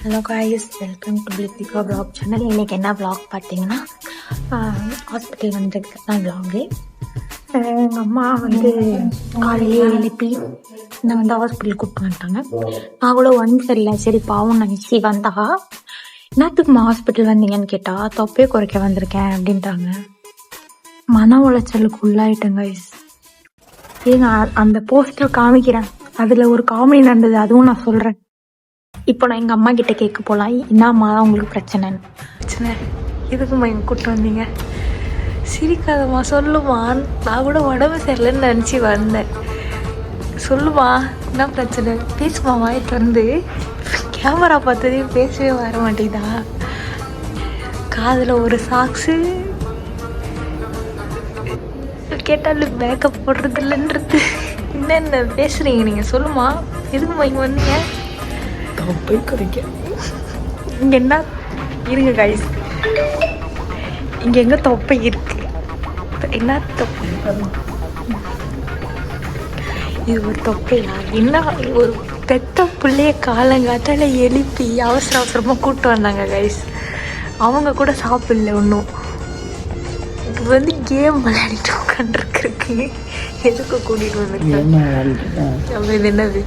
Hello guys, welcome to Plithika vlog channel. இன்றைக்கி என்ன vlog பார்த்தீங்கன்னா, ஹாஸ்பிட்டல் வந்திருக்கு தான் vlog. எங்கள் அம்மா காலையிலே எழுப்பி என்னை ஹாஸ்பிட்டல் கூப்பிட்டு வந்துட்டாங்க. நான் கூட சரியில்லை, சரி பாவம் நினச்சி வந்தா. என்னத்துக்குமா ஹாஸ்பிட்டல் வந்தீங்கன்னு கேட்டால், தொப்பையை குறைக்க வந்திருக்கேன் அப்படின்ட்டாங்க. மன உளைச்சலுக்கு உள்ளாயிட்டேன் கைஸ். நான் அந்த போஸ்டர் காமிக்கிறேன், அதில் ஒரு காமெடி நடந்தது, அதுவும் நான் சொல்கிறேன். இப்போ நான் எங்கள் அம்மா கிட்ட கேட்க போகலாம், என்னம்மா உங்களுக்கு பிரச்சனை எதுக்குமா எங்கள் கூப்பிட்டு வந்தீங்க? சிரிக்காதம்மா, சொல்லுமா. நான் கூட உடம்பு சரியில்லைன்னு நினச்சி வந்தேன். சொல்லுமா, என்ன பிரச்சனை? பேசுமா, வாயிட்டு வந்து. கேமரா பார்த்ததே பேசவே வர மாட்டேதா? காதில் ஒரு சாக்ஸு கேட்டாலும் மேக்கப் போடுறது இல்லைன்றது. என்னென்ன பேசுகிறீங்க நீங்கள்? சொல்லுமா, எதுக்குமா இங்கே வந்தீங்க? தொப்பை குறைக்க. இங்கே என்ன இருங்க கைஸ், இங்கே எங்கே தொப்பை இருக்கு? என்ன தொப்பை? இது ஒரு தொப்பையா? என்ன ஒரு பெத்த பிள்ளைய காலங்காத்தால எழுப்பி அவசரமாக கூப்பிட்டு வந்தாங்க கைஸ். அவங்க கூட சாப்பிடல ஒன்றும். இது கேம் விளையாடிட்டு உட்காந்துருக்கு. எதுக்கு கூட்டிகிட்டு வந்துருக்காங்க? இது என்னது?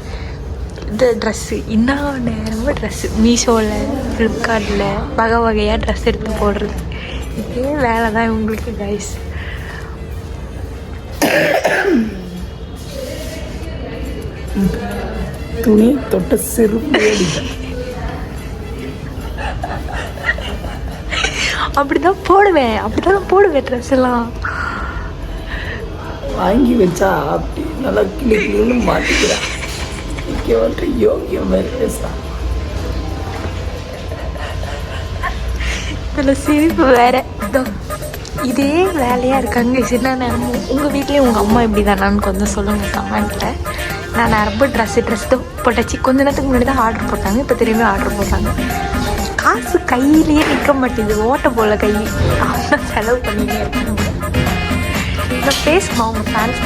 இந்த ட்ரெஸ்ஸு, இன்னும் நேரமாக ட்ரெஸ்ஸு மீஷோவில், ஃப்ளிப்கார்ட்டில் வகை வகையாக ட்ரெஸ் எடுத்து போடுறது, இதே வேலை தான் இவங்களுக்கு கைஸ். துணி தொட்ட செருப்பு அப்படிதான் போடுவேன் ட்ரெஸ் எல்லாம் வாங்கி வச்சா அப்படி நல்லா கிளின்னு மாட்டிக்கிறேன். யோகியம் இதில் சிரிப்பு வேற. இதே வேலையாக இருக்காங்க. சின்ன நேரமும் உங்கள் வீட்லேயும் உங்கள் அம்மா இப்படி தானான்னு கொஞ்சம் சொல்லுங்கள் கமெண்ட்டில். நான் ரொம்ப ட்ரெஸ் தான் போட்டாச்சு. கொஞ்ச நேரத்துக்கு முன்னாடி தான் ஆர்டர் போட்டாங்க, இப்போ திரும்பி ஆர்டர் போட்டாங்க. காசு கையிலேயே நிற்க மாட்டேங்குது, ஓட்ட போல கை. அவங்க செலவு பண்ணிட்டே இருக்காங்க. இந்த பேசுமா உங்கள் ஃபேன்ஸ்?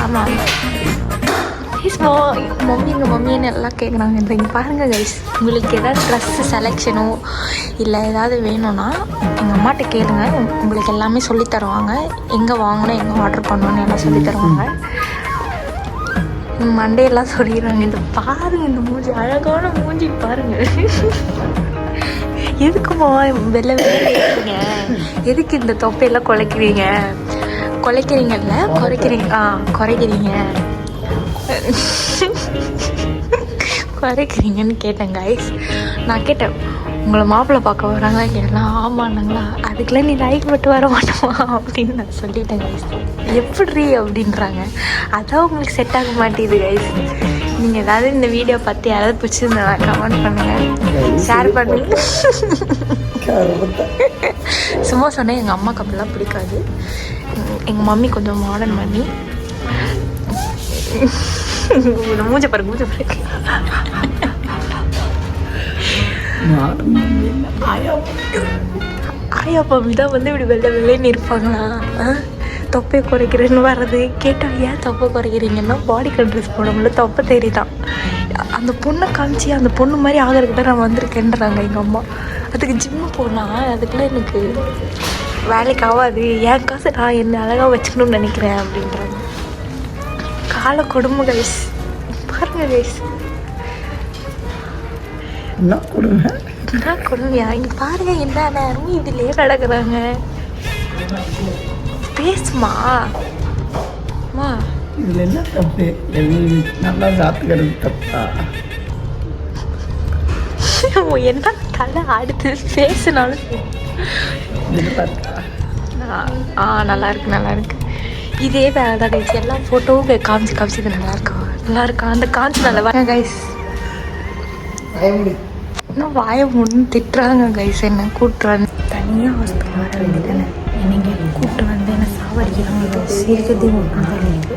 ஆமாம், பேசுமா மம்மி. எங்கள் மம்மின்னு எல்லாம் கேட்குறாங்க. இங்கே பாருங்கள் கைஸ், உங்களுக்கு ஏதாவது ட்ரெஸ்ஸு செலெக்ஷனோ இல்லை ஏதாவது வேணும்னா எங்கள் அம்மாட்ட கேளுங்க, உங்களுக்கு எல்லாமே சொல்லித் தருவாங்க. எங்கே வாங்கணும், எங்கே ஆர்டர் பண்ணணும்னு எல்லாம் சொல்லித் தருவாங்க. மண்டையெல்லாம் சொல்லிடுறாங்க. இந்த பாருங்க, இந்த மூஞ்சி, அழகான மூஞ்சி பாருங்க. எதுக்குமா வெள்ளை இருக்குங்க? எதுக்கு இந்த தொப்பையெல்லாம் குறைக்கிறீங்கல்ல? குறைக்கிறீங்கன்னு கேட்டேன் கைஸ். நான் கேட்டேன், உங்களை மாப்பிள்ளை பார்க்க வராங்களா கேட்டலாம். ஆமாண்ணங்களா, அதுக்கெல்லாம் நீ லைக் மட்டும் வர மாட்டோமா அப்படின்னு நான் சொல்லிட்டேன் கைஸ். எப்படி அப்படின்றாங்க. அதான் உங்களுக்கு செட் ஆக மாட்டேங்குது கைஸ். நீங்கள் ஏதாவது இந்த வீடியோ பார்த்து யாராவது பிடிச்சிருந்தா கமெண்ட் பண்ணுங்கள், ஷேர் பண்ணுங்க. சும்மா சொன்னேன், எங்கள் அம்மாவுக்கு அப்படிலாம் பிடிக்காது. எங்கள் மம்மி கொஞ்சம் மாடர்ன் பண்ணி மூஞ்ச பாருங்க. ஆயா மம்மி தான் இப்படி வெள்ளைன்னு இருப்பாங்களா? தொப்பை குறைக்கிறேன்னு வர்றது கேட்டால், ஏன் தொப்பை குறைக்கிறீங்கன்னா பாடி கண்ட்ரெஸ் போடமுடியல, தொப்பை தெரியுதான். அந்த பொண்ணை காமிச்சு அந்த பொண்ணு மாதிரி ஆகிறதுக்கு தான் நான் வந்திருக்கேன்றாங்க எங்கள் அம்மா. அதுக்கு ஜிம்மு போனால் அதுக்கெல்லாம் எனக்கு வேலைக்கு ஆகாது, என் காசு நான் என்ன அழகாக வச்சுக்கணும்னு நினைக்கிறேன் அப்படின்றாங்க. கால கொடுமை கைஸ். பாருங்க கைஸ், என்ன கொடுமையா? இங்கே பாருங்க, என்ன நேரம் இதுலேயே நடக்கிறாங்க. பேசுமா இதில் என்ன தப்பு? நல்லா சாப்பிட்டுக்கிறது தப்பா? என்ன தலை அடுத்து பேசுனாலும் நல்லா இருக்கு. இதே வேலை தான் கைஸ். எல்லாம் ஃபோட்டோவும் காமிச்சு இது நல்லா இருக்கா அந்த காமிச்சு நல்லா வர கைஸ். இன்னும் வாயை முன்னு திட்டுறாங்க கைஸ். என்ன கூப்பிட்டு வந்து தனியாக ஹாஸ்பிட்டல் வர வேண்டியதானே, நீங்கள் கூப்பிட்டு வந்து என்ன சாவடிக்கிறாங்க. சீர்கதி ஒன்று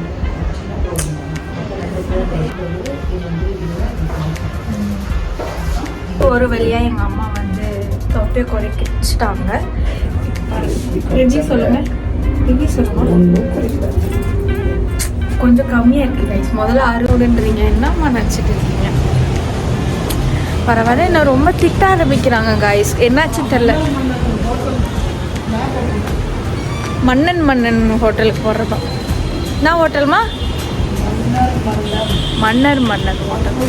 ஒரு வழியாக எங்கள் அம்மா தொப்பையை குறைச்சிட்டாங்க. சொல்லுங்கள், கொஞ்சம் கம்மியாக இருக்குது கைஸ். முதல்ல 60ன்றீங்க, என்னம்மா நினச்சிட்டு இருக்கீங்க? பரவாயில்ல, என்ன ரொம்ப திட்ட ஆரம்பிக்கிறாங்க காய்ஸ். என்னாச்சுன்னு தெரில. மன்னன் ஹோட்டலுக்கு போடுறதும். என்ன ஹோட்டல்மா? மன்னர் ஹோட்டல்.